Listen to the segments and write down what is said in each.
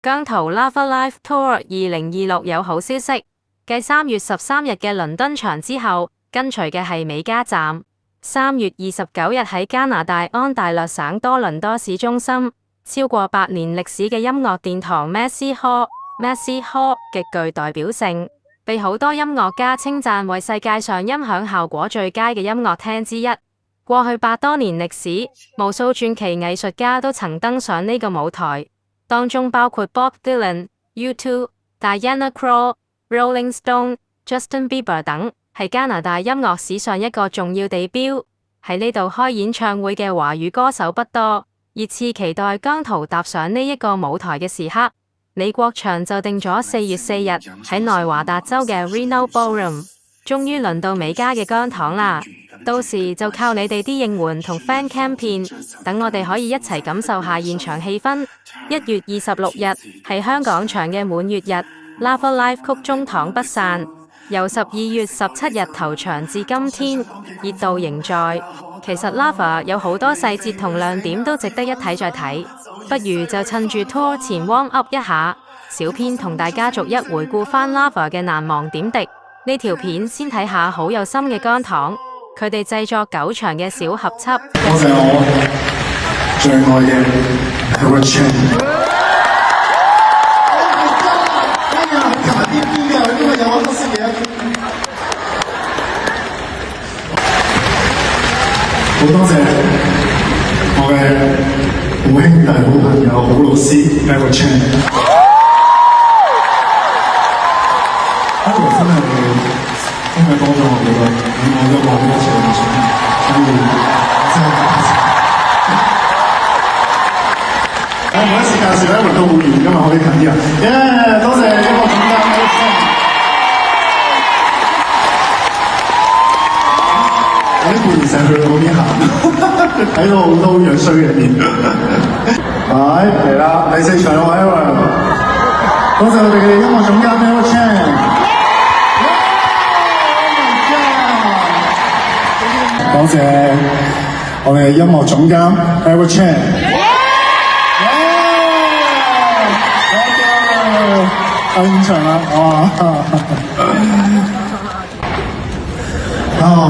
姜濤 Lava Live Tour 2026有好消息，繼3月13日嘅倫敦場之後，跟隨嘅係美加站。3月29日喺加拿大安大略省多倫多市中心，超過8年歷史嘅音樂殿堂 Massey Hall 極具代表性，被好多音樂家稱讚為世界上音響效果最佳嘅音樂廳之一。過去8多年歷史，無數傳奇藝術家都曾登上呢個舞台，當中包括 Bob Dylan、U2、Diana Krall、Rolling Stone、Justin Bieber 等，係加拿大音樂史上一個重要地標。喺呢度開演唱會嘅華語歌手不多，熱切期待姜濤踏上呢一個舞台嘅時刻。美國場就定咗4月4日喺內華達州嘅 Reno Ballroom， 終於輪到美加嘅姜糖啦！到時就靠你哋啲應援同 fan cam 片，等我哋可以一齊感受下現場氣氛。1月26日係香港場嘅滿月日 ，Lava Live 曲終淌不散。由12月17日投場至今天，熱度仍在。其實 Lava 有好多細節同亮點都值得一睇再睇，不如就趁住 tour 前 warm up 一下。小編同大家逐一回顧返 Lava 嘅難忘點滴。呢條片先睇下好有心嘅姜糖，佢哋製作9場嘅小合輯。多謝我最愛嘅 Edward Chen。好多謝我嘅好兄弟、好朋友、好老師 Edward Chen。Edward 真係幫咗我好多，我都話俾我知，所以真係我每一次介紹 Edward 都好遠，今日可以近啲啊！多謝音樂總監 Edward Chen。我啲背成日去到嗰邊行，睇到好多樣衰嘅面。嚟啦，第4場啦 Edward， 多謝我哋嘅音樂總監 Edward Chen。多謝我哋嘅音樂總監 Edward Chen。到現場啦，哇！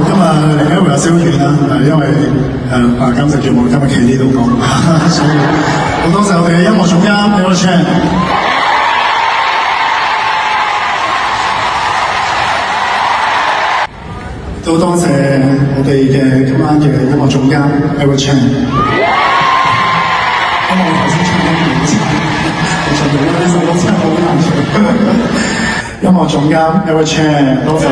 今日離 Edward 有少遠啦，因為監製叫我今日企呢度講，所以好多謝我哋嘅音樂總監 Edward Chen。都多謝我哋嘅今晚嘅音樂總監 Edward Chen。因為我頭先唱咗幾次，我唱咗呢首歌真係好難唱。音樂總監 Edward Chen， 多謝。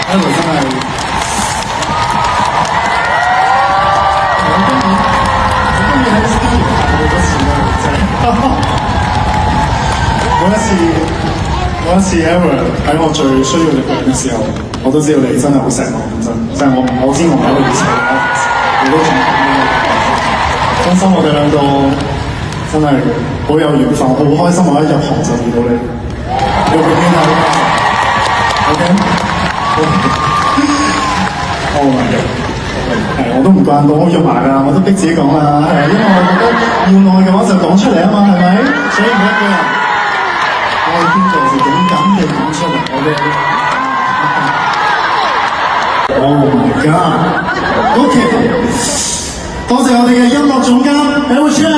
Edward 真係，我今年喺 studio 好多次啦，真係。每一次 Edward 喺我最需要力量嘅時候，我都知道你真係好錫我，真係我知我喺度以前你都仲真心我哋兩個真係好有緣分，好開心我一入行就遇到你。要唔要傾下？OK。Oh my god！ 我都唔慣講肉麻㗎，我都逼自己講啦，因為我覺得要愛嘅話就講出嚟啊嘛，係咪？所以每一個人。我哋邊度就勇敢地講出嚟，我哋。Oh my god！OK， 多謝我哋嘅音樂總監 Edward Chen。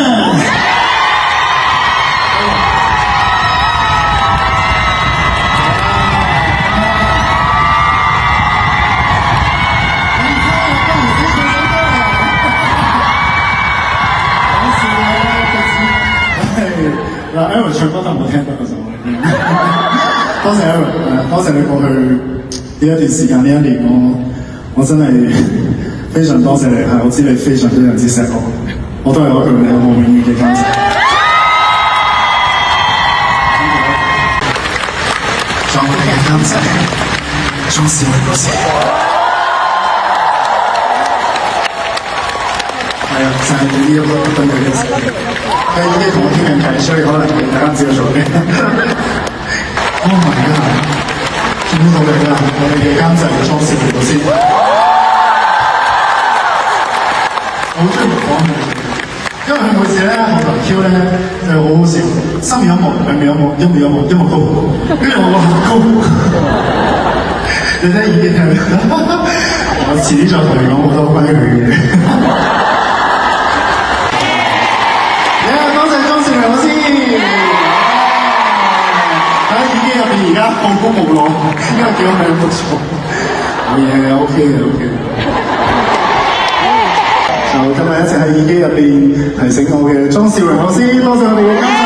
嗱 ，Edward 唱歌得唔好聽得嗰首。多謝 Edward， 多謝你過去呢一段時間呢一年，我真係非常多謝你，我知你非常之錫我都係嗰句你係我永遠嘅監製。作為嘅監製，縱使我嗰時係啊，就係呢一個對佢嘅時候，佢已經同我傾緊偈，所以可能大家唔知道做咩。Oh my god！ 終於到你啦，我哋嘅監製嘅裝飾嚟到先。好中意講佢，因為佢每次咧後台 Q 咧就好好笑，3秒音樂、2秒音樂、1秒音樂、1秒高，跟住我話高，你睇已經係，我遲啲再同你講好多關於佢嘅嘢。多謝莊少明老師。喺耳機入邊而家放工無浪，因為叫我名不錯。好嘢 ，OK 嘅 OK 嘅。就今日一直喺耳機入邊提醒我嘅莊少榮老師，多謝我哋嘅監製。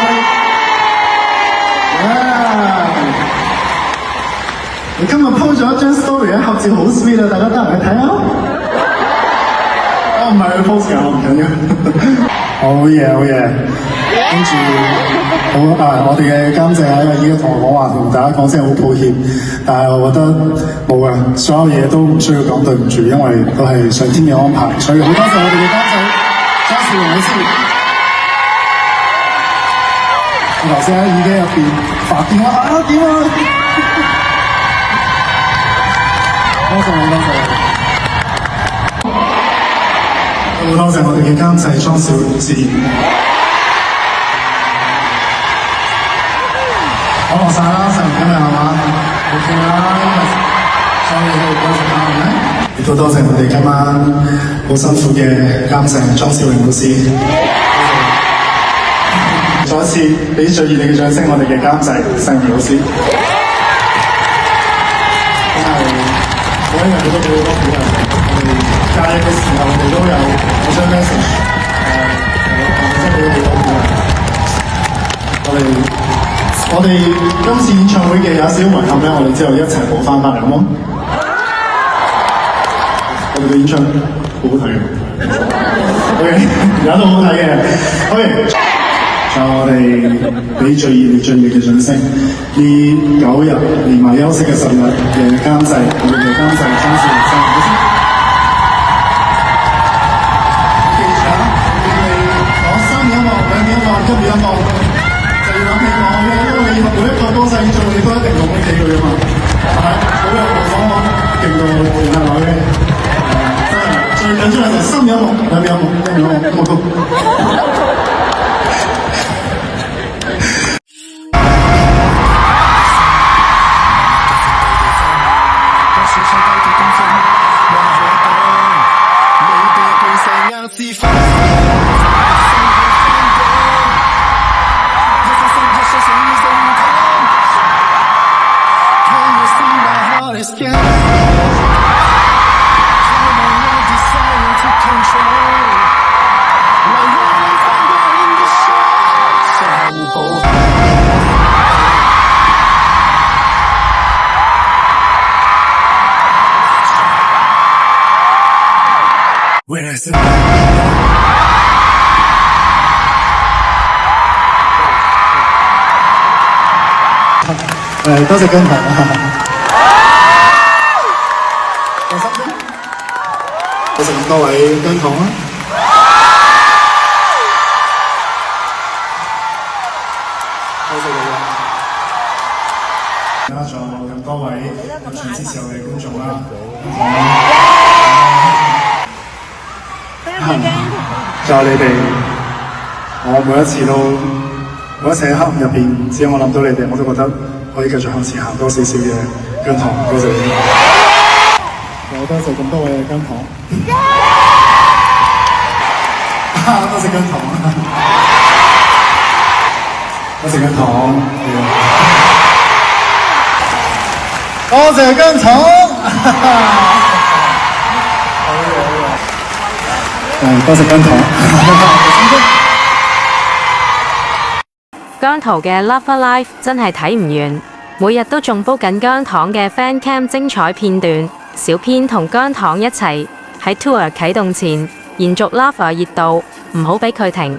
你今日 po 咗一張 story 咧，合照好 sweet 啊！大家得閒去睇下。我唔係去 post 㗎，我唔緊要。好嘢，好嘢。跟住我哋嘅監製喺依家同我講話，同大家講聲好抱歉，但係我覺得冇嘅，所有嘢都唔需要講對唔住，因為都係上天嘅安排，所以好多謝我哋嘅監製莊少榮老師。我頭先喺耳機入邊發電話點啊！多謝你，多謝你。好多謝我哋嘅監製莊少榮老師。講落晒啦，細今日係嘛 ？OK 啦，所以好多謝係咪？亦都多謝我哋今晚好辛苦嘅監製莊少榮老師。再一次俾最熱烈嘅掌聲，我哋嘅監製世明老師。真係每一日都俾好多鼓勵，我哋假日嘅時候，我哋都有嗰張 message， 真係俾好多鼓勵。我哋今次演唱會嘅有少少遺憾咧，我哋之後一齊補翻嚟，好冇？我哋嘅演唱好好睇嘅，OK， 而家都好睇嘅，OK。仲有我哋俾最熱烈嘅掌聲，呢9日連埋休息嘅10日嘅監製，我哋嘅監製莊少榮先生。記住啊，你哋攞3秒音樂、2秒音樂、1秒音樂，就要諗起我嘅，因為你每一個歌仔演唱會你都一定用呢幾句啊嘛，係咪？好有模仿啊，勁到其他女嘅，真係最緊張嘅就係3秒音樂、2秒音樂、1秒音樂，咁高。多謝姜糖放心啲，多謝咁多位姜糖啦。多謝你啦！而家仲有咁多位入場支持我哋嘅觀眾啦。仲有你哋，我每一次喺黑暗入邊，只要我諗到你哋，我都覺得可以繼續向前行多少少嘅姜糖，多謝你。我多謝咁多位嘅姜糖，多謝姜糖，多謝姜糖，多謝姜糖，多謝姜糖。姜濤嘅 Love Alive 真係睇唔完，每日都仲煲緊姜糖嘅 Fan Cam 精彩片段。小編同姜糖一齊喺 Tour 啟動前延續 Love 熱度，唔好俾佢停。